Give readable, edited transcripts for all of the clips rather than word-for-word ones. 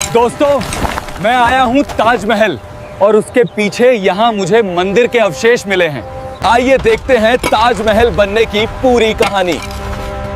दोस्तों, मैं आया हूँ ताजमहल और उसके पीछे यहाँ मुझे मंदिर के अवशेष मिले हैं। आइए देखते हैं ताजमहल बनने की पूरी कहानी।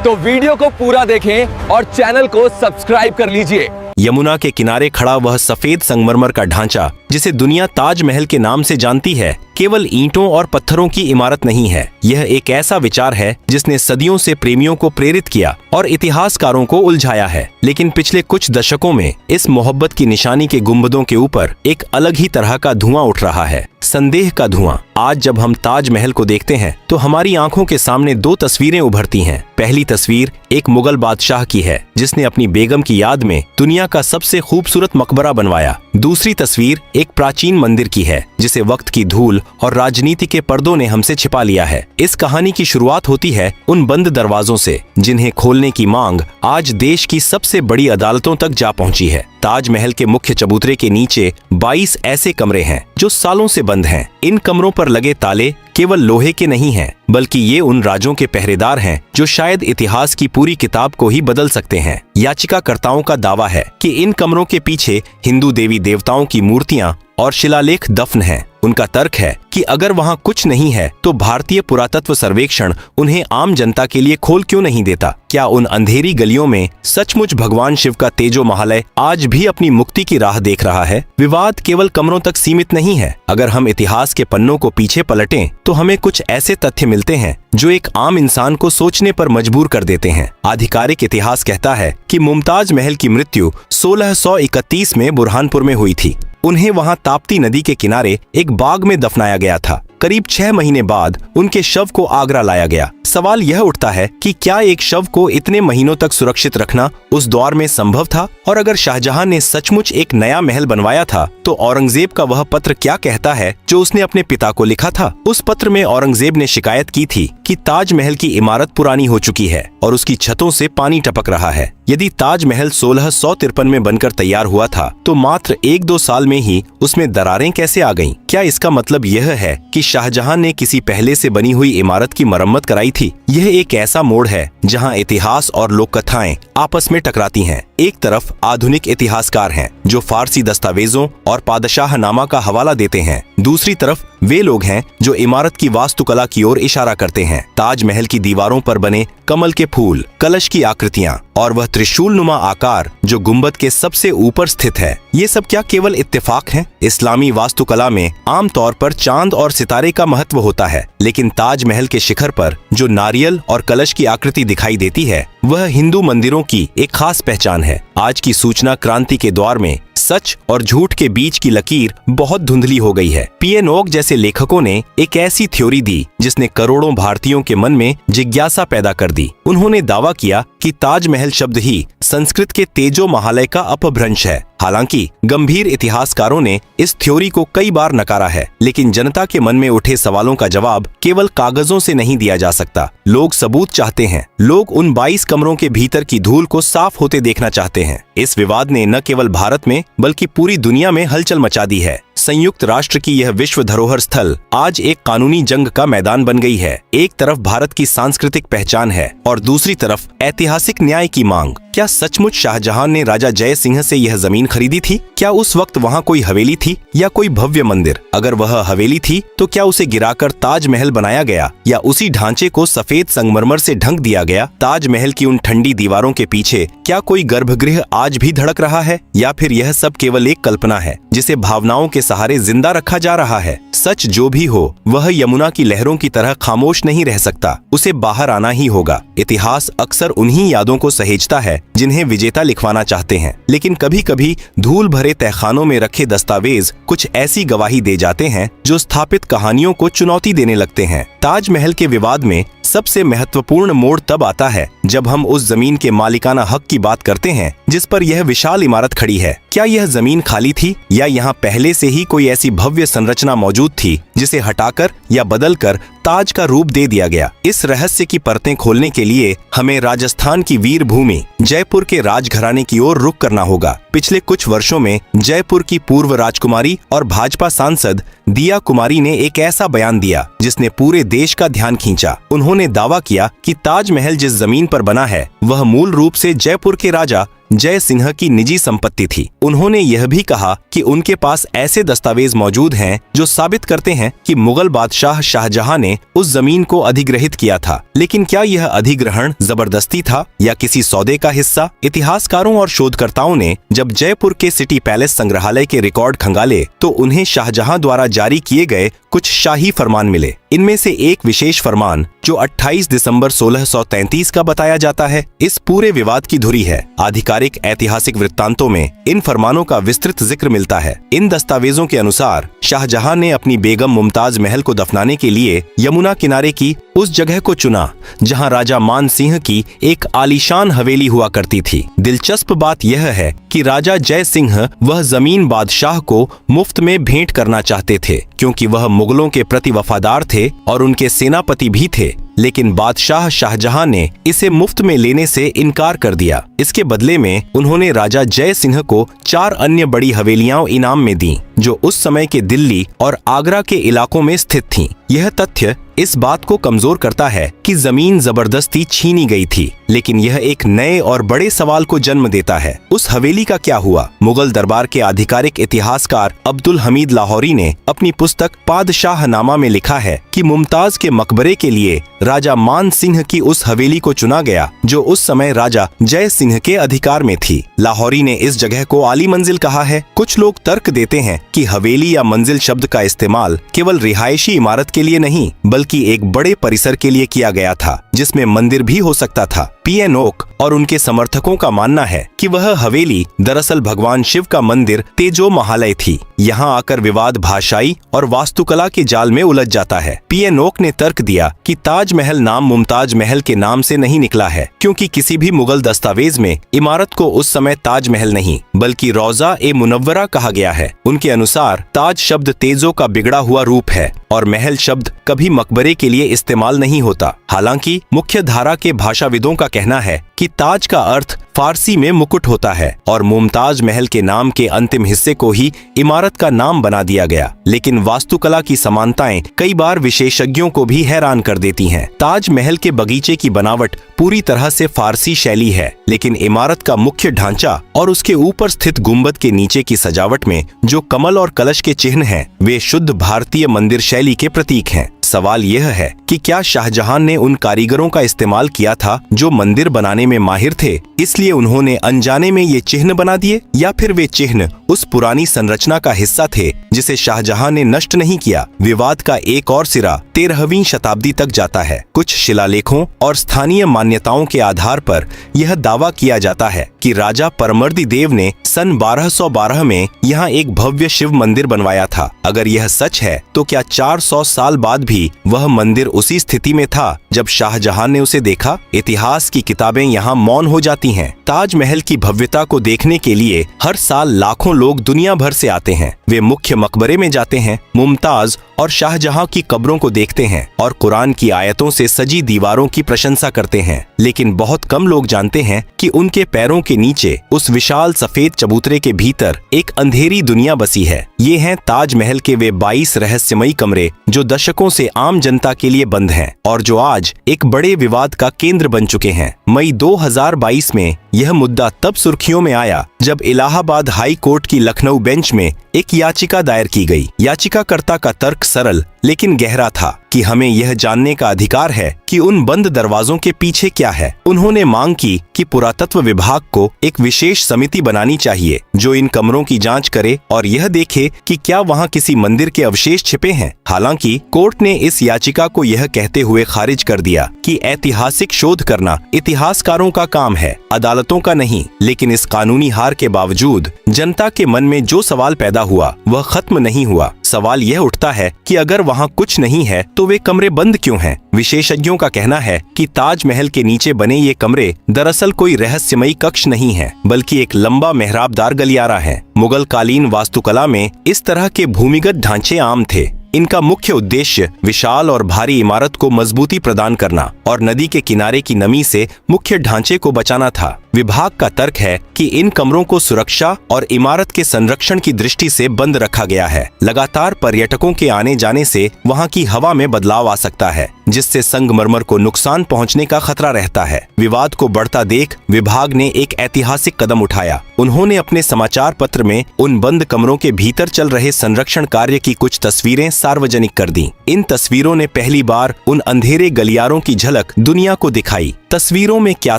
तो वीडियो को पूरा देखें और चैनल को सब्सक्राइब कर लीजिए। यमुना के किनारे खड़ा वह सफेद संगमरमर का ढांचा जिसे दुनिया ताजमहल के नाम से जानती है, केवल ईंटों और पत्थरों की इमारत नहीं है। यह एक ऐसा विचार है जिसने सदियों से प्रेमियों को प्रेरित किया और इतिहासकारों को उलझाया है। लेकिन पिछले कुछ दशकों में इस मोहब्बत की निशानी के गुंबदों के ऊपर एक अलग ही तरह का धुआं उठ रहा है, संदेह का धुआं। आज जब हम ताजमहल को देखते हैं तो हमारी आंखों के सामने दो तस्वीरें उभरती हैं। पहली तस्वीर एक मुगल बादशाह की है जिसने अपनी बेगम की याद में दुनिया का सबसे खूबसूरत मकबरा बनवाया। दूसरी तस्वीर एक प्राचीन मंदिर की है जिसे वक्त की धूल और राजनीति के पर्दों ने हमसे छिपा लिया है। इस कहानी की शुरुआत होती है उन बंद दरवाजों से जिन्हें खोलने की मांग आज देश की सबसे बड़ी अदालतों तक जा पहुंची है। ताजमहल के मुख्य चबूतरे के नीचे 22 ऐसे कमरे हैं जो सालों से बंद हैं। इन कमरों पर लगे ताले केवल लोहे के नहीं हैं, बल्कि ये उन राजों के पहरेदार हैं जो शायद इतिहास की पूरी किताब को ही बदल सकते हैं। याचिकाकर्ताओं का दावा है कि इन कमरों के पीछे हिंदू देवी देवताओं की मूर्तियां और शिलालेख दफन हैं। उनका तर्क है कि अगर वहां कुछ नहीं है तो भारतीय पुरातत्व सर्वेक्षण उन्हें आम जनता के लिए खोल क्यों नहीं देता? क्या उन अंधेरी गलियों में सचमुच भगवान शिव का तेजो महालय आज भी अपनी मुक्ति की राह देख रहा है? विवाद केवल कमरों तक सीमित नहीं है। अगर हम इतिहास के पन्नों को पीछे पलटें तो हमें कुछ ऐसे तथ्य मिलते हैं जो एक आम इंसान को सोचने पर मजबूर कर देते हैं। आधिकारिक इतिहास कहता है कि मुमताज महल की मृत्यु 1631 में बुरहानपुर में हुई थी। उन्हें वहां ताप्ती नदी के किनारे एक बाग में दफनाया गया था। करीब 6 महीने बाद उनके शव को आगरा लाया गया। सवाल यह उठता है कि क्या एक शव को इतने महीनों तक सुरक्षित रखना उस दौर में संभव था? और अगर शाहजहां ने सचमुच एक नया महल बनवाया था तो औरंगजेब का वह पत्र क्या कहता है जो उसने अपने पिता को लिखा था? उस पत्र में औरंगजेब ने शिकायत की थी कि ताजमहल की इमारत पुरानी हो चुकी है और उसकी छतों से पानी टपक रहा है। यदि ताजमहल 1653 में बनकर तैयार हुआ था तो मात्र 1-2 साल में ही उसमें दरारें कैसे आ गईं? क्या इसका मतलब यह है कि शाहजहां ने किसी पहले से बनी हुई इमारत की मरम्मत कराई थी? यह एक ऐसा मोड़ है जहां इतिहास और लोक कथाएं आपस में टकराती हैं। एक तरफ आधुनिक इतिहासकार हैं जो फारसी दस्तावेजों और पादशाहनामा का हवाला देते हैं। दूसरी तरफ वे लोग हैं जो इमारत की वास्तुकला की ओर इशारा करते हैं। ताजमहल की दीवारों पर बने कमल के फूल, कलश की आकृतियां और वह त्रिशूल नुमा आकार जो गुंबद के सबसे ऊपर स्थित है, ये सब क्या केवल इत्तेफाक हैं? इस्लामी वास्तुकला में आमतौर पर चांद और सितारे का महत्व होता है, लेकिन ताजमहल के शिखर पर जो नारियल और कलश की आकृति दिखाई देती है वह हिंदू मंदिरों की एक खास पहचान है। आज की सूचना क्रांति के दौर में सच और झूठ के बीच की लकीर बहुत धुंधली हो गई है। पीएन ओक जैसे लेखकों ने एक ऐसी थ्योरी दी जिसने करोड़ों भारतीयों के मन में जिज्ञासा पैदा कर दी। उन्होंने दावा किया कि ताजमहल शब्द ही संस्कृत के तेजो महालय का अपभ्रंश है। हालांकि गंभीर इतिहासकारों ने इस थ्योरी को कई बार नकारा है, लेकिन जनता के मन में उठे सवालों का जवाब केवल कागजों से नहीं दिया जा सकता। लोग सबूत चाहते हैं। लोग उन 22 कमरों के भीतर की धूल को साफ होते देखना चाहते हैं। इस विवाद ने न केवल भारत में बल्कि पूरी दुनिया में हलचल मचा दी है। संयुक्त राष्ट्र की यह विश्व धरोहर स्थल आज एक कानूनी जंग का मैदान बन गई है। एक तरफ भारत की सांस्कृतिक पहचान है और दूसरी तरफ ऐतिहासिक न्याय की मांग। क्या सचमुच शाहजहां ने राजा जय सिंह से यह जमीन खरीदी थी? क्या उस वक्त वहां कोई हवेली थी या कोई भव्य मंदिर? अगर वह हवेली थी तो क्या उसे गिराकर ताजमहल बनाया गया या उसी ढांचे को सफेद संगमरमर से ढंक दिया गया? ताजमहल की उन ठंडी दीवारों के पीछे क्या कोई गर्भगृह आज भी धड़क रहा है या फिर यह सब केवल एक कल्पना है जिसे भावनाओं के सहारे जिंदा रखा जा रहा है? सच जो भी हो वह यमुना की लहरों की तरह खामोश नहीं रह सकता। उसे बाहर आना ही होगा। इतिहास अक्सर उन्हीं यादों को सहेजता है जिन्हें विजेता लिखवाना चाहते हैं, लेकिन कभी कभी धूल भरे तहखानों में रखे दस्तावेज कुछ ऐसी गवाही दे जाते हैं जो स्थापित कहानियों को चुनौती देने लगते हैं। ताजमहल के विवाद में सबसे महत्वपूर्ण मोड़ तब आता है जब हम उस जमीन के मालिकाना हक की बात करते हैं जिस पर यह विशाल इमारत खड़ी है। क्या यह जमीन खाली थी या यहाँ पहले से ही कोई ऐसी भव्य संरचना मौजूद थी जिसे हटाकर या बदलकर ताज का रूप दे दिया गया? इस रहस्य की परतें खोलने के लिए हमें राजस्थान की वीर भूमि जयपुर के राजघराने की ओर रुख करना होगा। पिछले कुछ वर्षों में जयपुर की पूर्व राजकुमारी और भाजपा सांसद दिया कुमारी ने एक ऐसा बयान दिया जिसने पूरे देश का ध्यान खींचा। उन्होंने दावा किया कि ताजमहल जिस जमीन पर बना है वह मूल रूप से जयपुर के राजा जय सिंह की निजी संपत्ति थी। उन्होंने यह भी कहा कि उनके पास ऐसे दस्तावेज मौजूद हैं जो साबित करते हैं कि मुगल बादशाह शाहजहां ने उस जमीन को अधिग्रहित किया था। लेकिन क्या यह अधिग्रहण जबरदस्ती था या किसी सौदे का हिस्सा? इतिहासकारों और शोधकर्ताओं ने जब जयपुर के सिटी पैलेस संग्रहालय के रिकॉर्ड खंगाले तो उन्हें शाहजहां द्वारा जारी किए गए कुछ शाही फरमान मिले। इनमें से एक विशेष फरमान जो 28 दिसंबर 1633 का बताया जाता है, इस पूरे विवाद की धुरी है। आधिकारिक ऐतिहासिक वृत्तांतों में इन फरमानों का विस्तृत जिक्र मिलता है। इन दस्तावेजों के अनुसार शाहजहां ने अपनी बेगम मुमताज महल को दफनाने के लिए यमुना किनारे की उस जगह को चुना जहां राजा मान सिंह की एक आलीशान हवेली हुआ करती थी। दिलचस्प बात यह है कि राजा जय सिंह वह जमीन बादशाह को मुफ्त में भेंट करना चाहते थे, क्योंकि वह मुगलों के प्रति वफादार थे और उनके सेनापति भी थे। लेकिन बादशाह शाहजहां ने इसे मुफ्त में लेने से इनकार कर दिया। इसके बदले में उन्होंने राजा जय सिंह को 4 अन्य बड़ी हवेलियां इनाम में दी, जो उस समय के दिल्ली और आगरा के इलाकों में स्थित थीं। यह तथ्य इस बात को कमजोर करता है कि जमीन जबरदस्ती छीनी गई थी, लेकिन यह एक नए और बड़े सवाल को जन्म देता है। उस हवेली का क्या हुआ? मुगल दरबार के आधिकारिक इतिहासकार अब्दुल हमीद लाहौरी ने अपनी पुस्तक पादशाहनामा में लिखा है कि मुमताज के मकबरे के लिए राजा मान सिंह की उस हवेली को चुना गया जो उस समय राजा जय सिंह के अधिकार में थी। लाहौरी ने इस जगह को आली मंजिल कहा है। कुछ लोग तर्क देते हैं कि हवेली या मंजिल शब्द का इस्तेमाल केवल रिहायशी इमारत के लिए नहीं बल्कि एक बड़े परिसर के लिए किया गया था, जिसमें मंदिर भी हो सकता था। पीएन ओक और उनके समर्थकों का मानना है कि वह हवेली दरअसल भगवान शिव का मंदिर तेजो महालय थी। यहाँ आकर विवाद भाषाई और वास्तुकला के जाल में उलझ जाता है। पीएन ओक ने तर्क दिया कि ताजमहल नाम मुमताज महल के नाम से नहीं निकला है, क्योंकि किसी भी मुगल दस्तावेज में इमारत को उस समय ताजमहल नहीं बल्कि रोजा ए मुनव्वरा कहा गया है। उनके अनुसार ताज शब्द तेजो का बिगड़ा हुआ रूप है और महल शब्द कभी मकबरे के लिए इस्तेमाल नहीं होता। हालांकि मुख्य धारा के भाषाविदों का कहना है कि ताज का अर्थ फारसी में मुकुट होता है और मुमताज महल के नाम के अंतिम हिस्से को ही इमारत का नाम बना दिया गया। लेकिन वास्तुकला की समानताएं कई बार विशेषज्ञों को भी हैरान कर देती हैं। ताज महल के बगीचे की बनावट पूरी तरह से फारसी शैली है, लेकिन इमारत का मुख्य ढांचा और उसके ऊपर स्थित गुंबद के नीचे की सजावट में जो कमल और कलश के चिन्ह हैं, वे शुद्ध भारतीय मंदिर शैली के प्रतीक हैं। सवाल यह है कि क्या शाहजहां ने उन कारीगरों का इस्तेमाल किया था जो मंदिर बनाने में माहिर थे, इसलिए उन्होंने अनजाने में ये चिन्ह बना दिए, या फिर वे चिन्ह उस पुरानी संरचना का हिस्सा थे जिसे शाहजहां ने नष्ट नहीं किया। विवाद का एक और सिरा 13वीं शताब्दी तक जाता है। कुछ शिलालेखों और स्थानीय मान्यताओं के आधार पर यह दावा किया जाता है कि राजा परमर्दी देव ने सन 1212 में यहाँ एक भव्य शिव मंदिर बनवाया था। अगर यह सच है तो क्या 400 साल बाद भी वह मंदिर उसी स्थिति में था जब शाहजहां ने उसे देखा? इतिहास की किताबें यहाँ मौन हो जाती हैं। ताजमहल की भव्यता को देखने के लिए हर साल लाखों लोग दुनिया भर से आते हैं। वे मुख्य मकबरे में जाते हैं, मुमताज और शाहजहां की कब्रों को देखते हैं और कुरान की आयतों से सजी दीवारों की प्रशंसा करते हैं। लेकिन बहुत कम लोग जानते हैं कि उनके पैरों के नीचे उस विशाल सफेद चबूतरे के भीतर एक अंधेरी दुनिया बसी है। ये हैं ताजमहल के वे 22 रहस्यमयी कमरे जो दशकों से आम जनता के लिए बंद हैं और जो आज एक बड़े विवाद का केंद्र बन चुके हैं। मई 2022 में यह मुद्दा तब सुर्खियों में आया जब इलाहाबाद हाई कोर्ट की लखनऊ बेंच में एक याचिका दायर की गई। याचिकाकर्ता का तर्क सरल लेकिन गहरा था कि हमें यह जानने का अधिकार है कि उन बंद दरवाजों के पीछे क्या है। उन्होंने मांग की कि पुरातत्व विभाग को एक विशेष समिति बनानी चाहिए जो इन कमरों की जांच करे और यह देखे कि क्या वहां किसी मंदिर के अवशेष छिपे हैं। हालांकि कोर्ट ने इस याचिका को यह कहते हुए खारिज कर दिया कि ऐतिहासिक शोध करना इतिहासकारों का काम है, अदालतों का नहीं। लेकिन इस कानूनी हार के बावजूद जनता के मन में जो सवाल पैदा हुआ वह खत्म नहीं हुआ। सवाल यह उठता है कि अगर वहां कुछ नहीं है तो वे कमरे बंद क्यों हैं? विशेषज्ञों का कहना है कि ताजमहल के नीचे बने ये कमरे दरअसल कोई रहस्यमयी कक्ष नहीं है, बल्कि एक लंबा मेहराबदार गलियारा है। मुगल कालीन वास्तुकला में इस तरह के भूमिगत ढांचे आम थे। इनका मुख्य उद्देश्य विशाल और भारी इमारत को मजबूती प्रदान करना और नदी के किनारे की नमी से मुख्य ढांचे को बचाना था। विभाग का तर्क है कि इन कमरों को सुरक्षा और इमारत के संरक्षण की दृष्टि से बंद रखा गया है। लगातार पर्यटकों के आने जाने से वहां की हवा में बदलाव आ सकता है, जिससे संगमरमर को नुकसान पहुंचने का खतरा रहता है। विवाद को बढ़ता देख विभाग ने एक ऐतिहासिक कदम उठाया। उन्होंने अपने समाचार पत्र में उन बंद कमरों के भीतर चल रहे संरक्षण कार्य की कुछ तस्वीरें सार्वजनिक कर दी। इन तस्वीरों ने पहली बार उन अंधेरे गलियारों की झलक दुनिया को दिखाई। तस्वीरों में क्या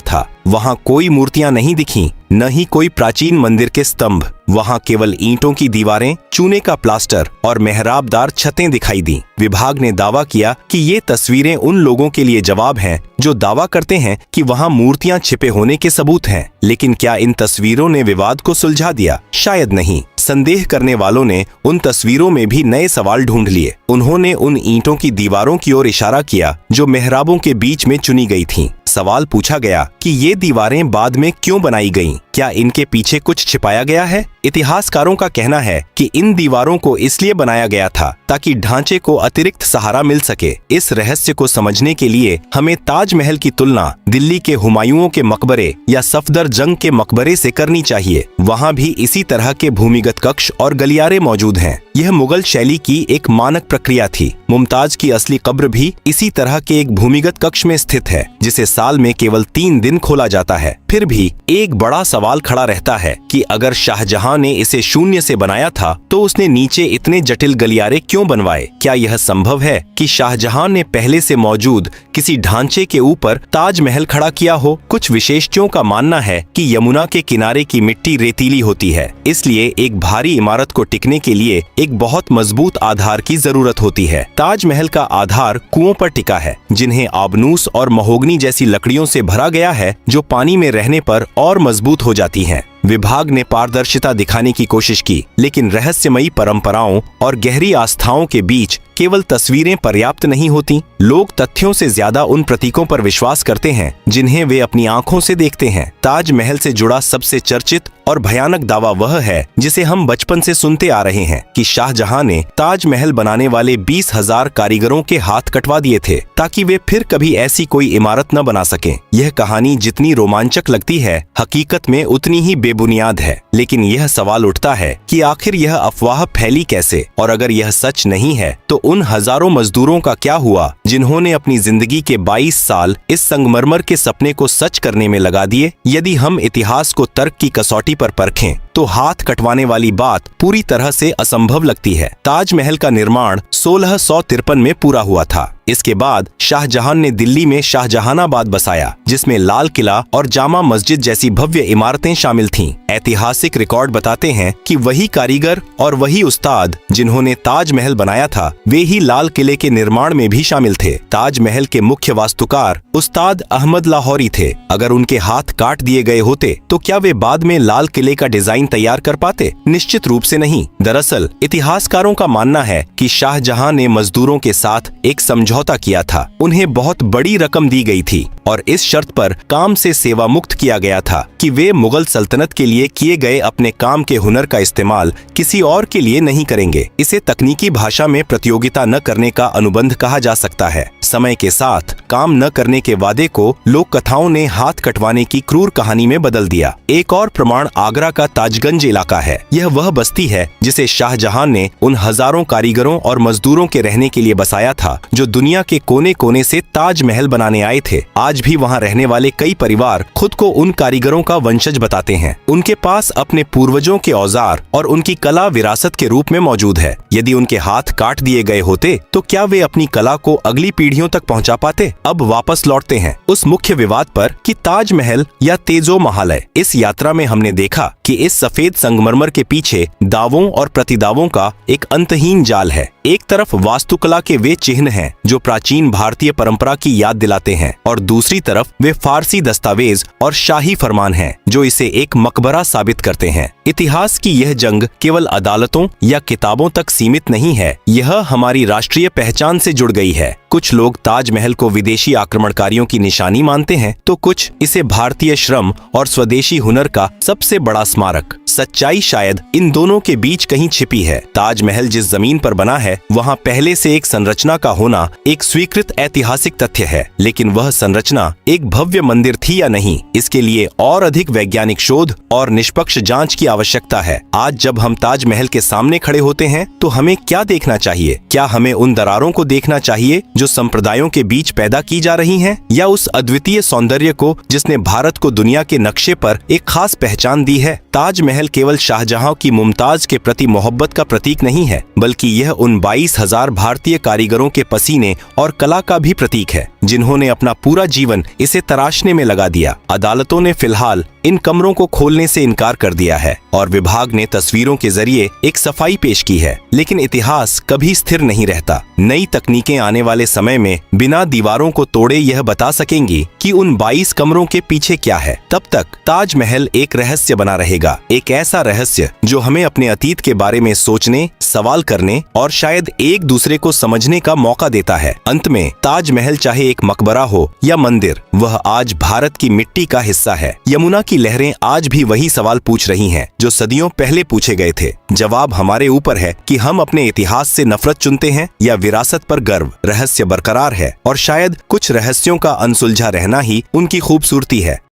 था? वहां कोई मूर्तियां नहीं दिखीं, न ही कोई प्राचीन मंदिर के स्तंभ। वहां केवल ईंटों की दीवारें, चूने का प्लास्टर और मेहराबदार छतें दिखाई दी। विभाग ने दावा किया कि ये तस्वीरें उन लोगों के लिए जवाब हैं जो दावा करते हैं कि वहां मूर्तियां छिपे होने के सबूत हैं। लेकिन क्या इन तस्वीरों ने विवाद को सुलझा दिया? शायद नहीं। संदेह करने वालों ने उन तस्वीरों में भी नए सवाल ढूंढ लिए। उन्होंने उन ईंटों की दीवारों की ओर इशारा किया जो मेहराबों के बीच में चुनी गई थीं। सवाल पूछा गया कि ये दीवारें बाद में क्यों बनाई गईं? क्या इनके पीछे कुछ छिपाया गया है? इतिहासकारों का कहना है कि इन दीवारों को इसलिए बनाया गया था ताकि ढांचे को अतिरिक्त सहारा मिल सके। इस रहस्य को समझने के लिए हमें ताजमहल की तुलना दिल्ली के हुमायूं के मकबरे या सफदरजंग के मकबरे से करनी चाहिए। वहां भी इसी तरह के भूमिगत कक्ष और गलियारे मौजूद हैं। यह मुगल शैली की एक मानक प्रक्रिया थी। मुमताज की असली कब्र भी इसी तरह के एक भूमिगत कक्ष में स्थित है, जिसे साल में केवल 3 दिन खोला जाता है। फिर भी एक बड़ा सवाल खड़ा रहता है कि अगर शाहजहां ने इसे शून्य से बनाया था तो उसने नीचे इतने जटिल गलियारे क्यों बनवाए? क्या यह संभव है कि शाहजहां ने पहले से मौजूद किसी ढांचे के ऊपर ताजमहल खड़ा किया हो? कुछ विशेषज्ञों का मानना है कि यमुना के किनारे की मिट्टी रेतीली होती है, इसलिए एक भारी इमारत को टिकने के लिए एक बहुत मजबूत आधार की जरूरत होती है। ताजमहल का आधार कुओं पर टिका है, जिन्हें आबनूस और महोगनी जैसी लकड़ियों से भरा गया है, जो पानी में रहने पर और मजबूत हो जाती हैं। विभाग ने पारदर्शिता दिखाने की कोशिश की, लेकिन रहस्यमयी परंपराओं और गहरी आस्थाओं के बीच केवल तस्वीरें पर्याप्त नहीं होती। लोग तथ्यों से ज्यादा उन प्रतीकों पर विश्वास करते हैं जिन्हें वे अपनी आंखों से देखते हैं। ताजमहल से जुड़ा सबसे चर्चित और भयानक दावा वह है जिसे हम बचपन से सुनते आ रहे हैं कि शाहजहां ने ताजमहल बनाने वाले 20,000 कारीगरों के हाथ कटवा दिए थे ताकि वे फिर कभी ऐसी कोई इमारत न बना सकें। यह कहानी जितनी रोमांचक लगती है, हकीकत में उतनी ही बेबुनियाद है। लेकिन यह सवाल उठता है कि आखिर यह अफवाह फैली कैसे, और अगर यह सच नहीं है तो उन हजारों मजदूरों का क्या हुआ जिन्होंने अपनी जिंदगी के 22 साल इस संगमरमर के सपने को सच करने में लगा दिए? यदि हम इतिहास को तर्क की कसौटी पर परखें तो हाथ कटवाने वाली बात पूरी तरह से असंभव लगती है। ताजमहल का निर्माण 1653 में पूरा हुआ था। इसके बाद शाहजहां ने दिल्ली में शाहजहानाबाद बसाया, जिसमें लाल किला और जामा मस्जिद जैसी भव्य इमारतें शामिल थीं। ऐतिहासिक रिकॉर्ड बताते हैं कि वही कारीगर और वही उस्ताद जिन्होंने ताजमहल बनाया था, वे ही लाल किले के निर्माण में भी शामिल थे। ताजमहल के मुख्य वास्तुकार उस्ताद अहमद लाहौरी थे। अगर उनके हाथ काट दिए गए होते तो क्या वे बाद में लाल किले का डिजाइन तैयार कर पाते? निश्चित रूप से नहीं। दरअसल इतिहासकारों का मानना है कि शाहजहां ने मजदूरों के साथ एक समझौता किया था। उन्हें बहुत बड़ी रकम दी गई थी और इस शर्त पर काम से सेवा मुक्त किया गया था कि वे मुगल सल्तनत के लिए किए गए अपने काम के हुनर का इस्तेमाल किसी और के लिए नहीं करेंगे। इसे तकनीकी भाषा में प्रतियोगिता न करने का अनुबंध कहा जा सकता है। समय के साथ काम न करने के वादे को लोक कथाओं ने हाथ कटवाने की क्रूर कहानी में बदल दिया। एक और प्रमाण आगरा का ताजगंज इलाका है। यह वह बस्ती है जिसे शाहजहां ने उन हजारों कारीगरों और मजदूरों के रहने के लिए बसाया था जो दुनिया के कोने कोने से ताजमहल बनाने आए थे। आज भी वहां रहने वाले कई परिवार खुद को उन कारीगरों का वंशज बताते हैं। उनके पास अपने पूर्वजों के औजार और उनकी कला विरासत के रूप में मौजूद है। यदि उनके हाथ काट दिए गए होते तो क्या वे अपनी कला को अगली पीढ़ियों तक पहुंचा पाते? अब वापस लौटते हैं उस मुख्य विवाद पर कि ताजमहल या तेजो महालय। इस यात्रा में हमने देखा कि इस सफेद संगमरमर के पीछे दावों और प्रतिदावों का एक अंतहीन जाल है। एक तरफ वास्तुकला के वे चिन्ह हैं जो प्राचीन भारतीय परंपरा की याद दिलाते हैं, और दूसरी तरफ वे फारसी दस्तावेज और शाही फरमान हैं जो इसे एक मकबरा साबित करते हैं। इतिहास की यह जंग केवल अदालतों या किताबों तक सीमित नहीं है, यह हमारी राष्ट्रीय पहचान से जुड़ गई है। कुछ लोग ताजमहल को विदेशी आक्रमणकारियों की निशानी मानते हैं तो कुछ इसे भारतीय श्रम और स्वदेशी हुनर का सबसे बड़ा स्मारक। सच्चाई शायद इन दोनों के बीच कहीं छिपी है। ताजमहल जिस जमीन पर बना है है वहाँ पहले से एक संरचना का होना एक स्वीकृत ऐतिहासिक तथ्य है, लेकिन वह संरचना एक भव्य मंदिर थी या नहीं, इसके लिए और अधिक वैज्ञानिक शोध और निष्पक्ष जांच की आवश्यकता है। आज जब हम ताजमहल के सामने खड़े होते हैं तो हमें क्या देखना चाहिए? क्या हमें उन दरारों को देखना चाहिए जो संप्रदायों के बीच पैदा की जा रही हैं, या उस अद्वितीय सौंदर्य को जिसने भारत को दुनिया के नक्शे पर एक खास पहचान दी है? ताजमहल केवल शाहजहां की मुमताज के प्रति मोहब्बत का प्रतीक नहीं है, बल्कि यह उन 22,000 भारतीय कारीगरों के पसीने और कला का भी प्रतीक है, जिन्होंने अपना पूरा जीवन इसे तराशने में लगा दिया। अदालतों ने फिलहाल इन कमरों को खोलने से इनकार कर दिया है और विभाग ने तस्वीरों के जरिए एक सफाई पेश की है, लेकिन इतिहास कभी स्थिर नहीं रहता। नई तकनीकें आने वाले समय में बिना दीवारों को तोड़े यह बता सकेंगी कि उन 22 कमरों के पीछे क्या है। तब तक ताजमहल एक रहस्य बना रहेगा, एक ऐसा रहस्य जो हमें अपने अतीत के बारे में सोचने, सवाल करने और शायद एक दूसरे को समझने का मौका देता है। अंत में ताजमहल चाहे एक मकबरा हो या मंदिर, वह आज भारत की मिट्टी का हिस्सा है। यमुना की लहरें आज भी वही सवाल पूछ रही हैं जो सदियों पहले पूछे गए थे। जवाब हमारे ऊपर है कि हम अपने इतिहास से नफरत चुनते हैं या विरासत पर गर्व। रहस्य बरकरार है और शायद कुछ रहस्यों का अनसुलझा रहना ही उनकी खूबसूरती है।